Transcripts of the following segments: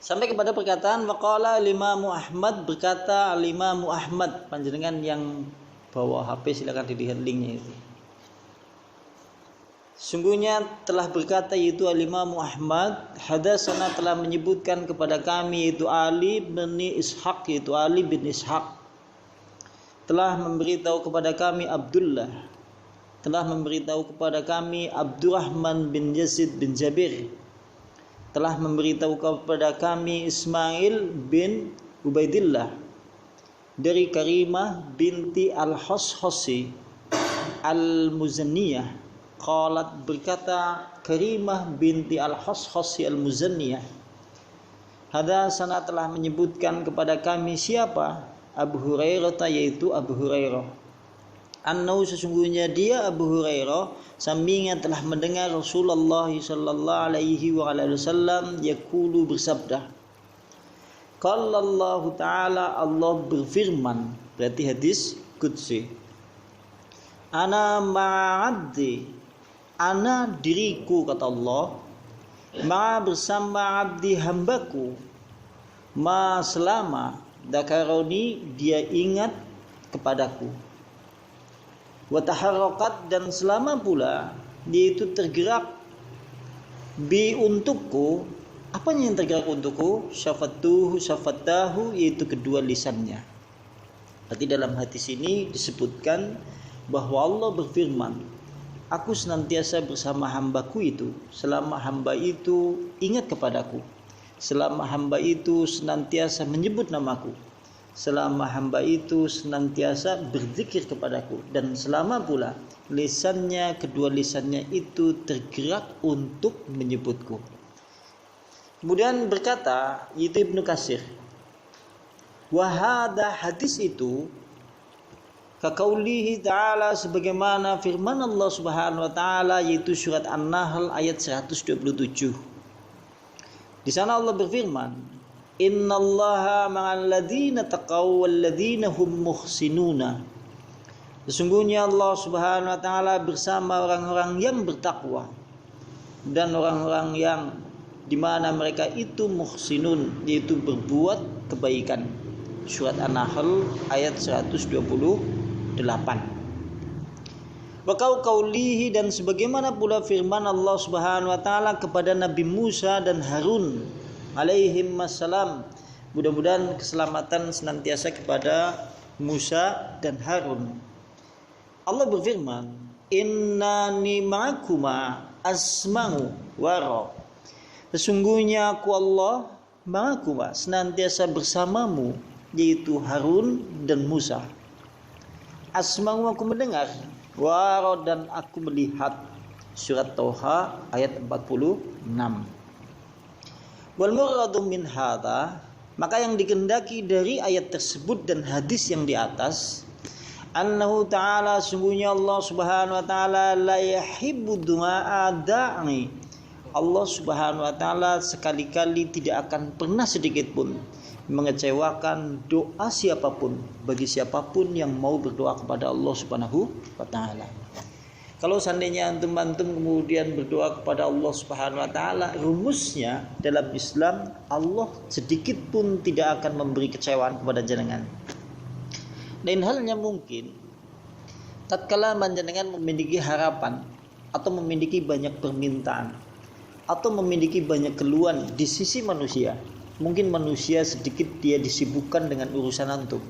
Sampai kepada perkataan waqala Imam Ahmad, berkata Imam Ahmad. Panjenengan yang bawa HP silakan dilihat linknya itu. Sungguhnya telah berkata yaitu Imam Ahmad, hadatsana telah menyebutkan kepada kami yaitu Ali bin Ishaq, yaitu Ali bin Ishaq telah memberitahu kepada kami Abdullah, telah memberitahu kepada kami Abdurrahman bin Yazid bin Jabir, telah memberitahu kepada kami Ismail bin Ubaidillah dari Karimah binti Al-Hashasi Al-Muzanniyah. Qalat, berkata Karimah binti Al-Hashasi Al-Muzanniyah, hadatsana telah menyebutkan kepada kami siapa? Abu Hurairah, yaitu Abu Hurairah. Annau, sesungguhnya dia Abu Hurairah sami'an telah mendengar Rasulullah sallallahu alaihi wasallam yaqulu, bersabda, qala Allah taala, Allah berfirman, berarti hadis qudsi, ana ma'abdi, ana diriku, kata Allah, ma bersama abdi hambaku, ma selama dakaroni dia ingat kepadaku, wa taharrakat dan selama pula dia itu tergerak, bi untukku, apanya yang tergerak untukku, syafatahu yaitu kedua lisannya. Berarti dalam hadis ini disebutkan bahwa Allah berfirman, aku senantiasa bersama hambaku itu selama hamba itu ingat kepadaku, selama hamba itu senantiasa menyebut namaku, selama hamba itu senantiasa berzikir kepadaku, dan selama pula lisannya, kedua lisannya itu tergerak untuk menyebutku. Kemudian berkata yaitu Ibnu Katsir, wahada hadis itu kaqaulihi ta'ala, sebagaimana firman Allah Subhanahu wa taala yaitu surat An-Nahl ayat 127. Di sana Allah berfirman, innallaha ma'al ladzina taqaw wal ladzina hum muhsinuna. Sesungguhnya Allah Subhanahu wa taala bersama orang-orang yang bertakwa dan orang-orang yang di mana mereka itu muhsinun, yaitu berbuat kebaikan. Surat An-Nahl ayat 128. Wa qaulihi, dan sebagaimana pula firman Allah Subhanahu wa taala kepada Nabi Musa dan Harun alaihim assalam. Mudah-mudahan keselamatan senantiasa kepada Musa dan Harun. Allah berfirman, innani ma'akuma asma'u wara. Sesungguhnya aku Allah ma'akuma, senantiasa bersamamu, yaitu Harun dan Musa. Asma'u, aku mendengar, wara, dan aku melihat. Surat Toha ayat 46. Wal muradu min hadza, maka yang dikehendaki dari ayat tersebut dan hadis yang di atas, annahu ta'ala, sungguhnya Allah Subhanahu wa taala la yuhibbu du'a da'i. Allah Subhanahu wa taala sekali-kali tidak akan pernah sedikit pun mengecewakan doa siapapun, bagi siapapun yang mau berdoa kepada Allah Subhanahu wa taala. Kalau seandainya antum kemudian berdoa kepada Allah Subhanahu wa taala, rumusnya dalam Islam, Allah sedikit pun tidak akan memberi kecewaan kepada jenengan. Lain halnya mungkin tatkala jenengan memiliki harapan atau memiliki banyak permintaan atau memiliki banyak keluhan di sisi manusia. Mungkin manusia sedikit dia disibukkan dengan urusan antum,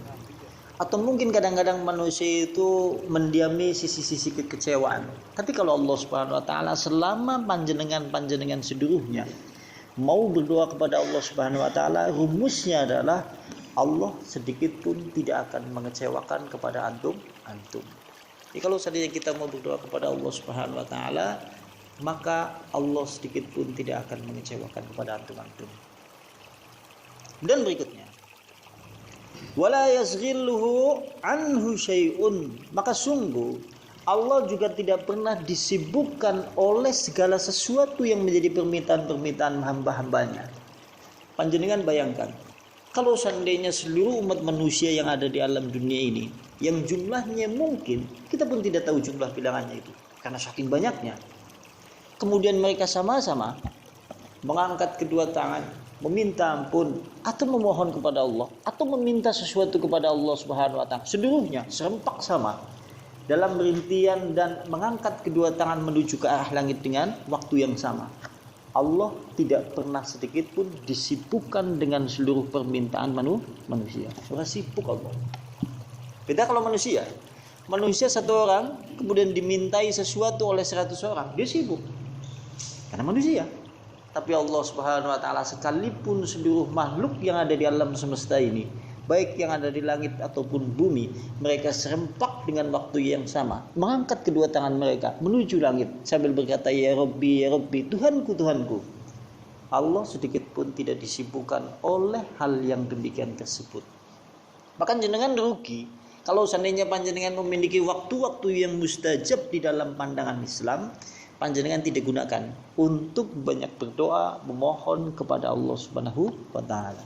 atau mungkin kadang-kadang manusia itu mendiami sisi-sisi kekecewaan. Tapi kalau Allah Subhanahu wa taala, selama panjenengan seluruhnya mau berdoa kepada Allah Subhanahu wa taala, rumusnya adalah Allah sedikit pun tidak akan mengecewakan kepada antum. Jadi kalau seandainya kita mau berdoa kepada Allah Subhanahu wa taala, maka Allah sedikit pun tidak akan mengecewakan kepada antum. Dan berikutnya, wala yazghilluhu anhu syai'un, maka sungguh Allah juga tidak pernah disibukkan oleh segala sesuatu yang menjadi permintaan-permintaan hamba-hambanya. Panjenengan bayangkan, kalau seandainya seluruh umat manusia yang ada di alam dunia ini, yang jumlahnya mungkin kita pun tidak tahu jumlah bilangannya itu karena saking banyaknya, kemudian mereka sama-sama mengangkat kedua tangan, meminta ampun atau memohon kepada Allah atau meminta sesuatu kepada Allah Subhanahu wa taala, seluruhnya serempak sama dalam rintian dan mengangkat kedua tangan menuju ke arah langit dengan waktu yang sama. Allah tidak pernah sedikit pun disibukkan dengan seluruh permintaan manusia. Orang sibuk Allah. Beda kalau manusia. Manusia satu orang kemudian dimintai sesuatu oleh 100 orang, dia sibuk. Karena manusia. Tapi Allah Subhanahu wa taala sekalipun seluruh makhluk yang ada di alam semesta ini, baik yang ada di langit ataupun bumi, mereka serempak dengan waktu yang sama, mengangkat kedua tangan mereka menuju langit sambil berkata, ya Rabbi, Tuhanku, Tuhanku. Allah sedikit pun tidak disibukkan oleh hal yang demikian tersebut. Bahkan jenengan rugi kalau seandainya panjenengan memiliki waktu-waktu yang mustajab di dalam pandangan Islam, panjenengan tidak gunakan untuk banyak berdoa, memohon kepada Allah Subhanahu wa taala.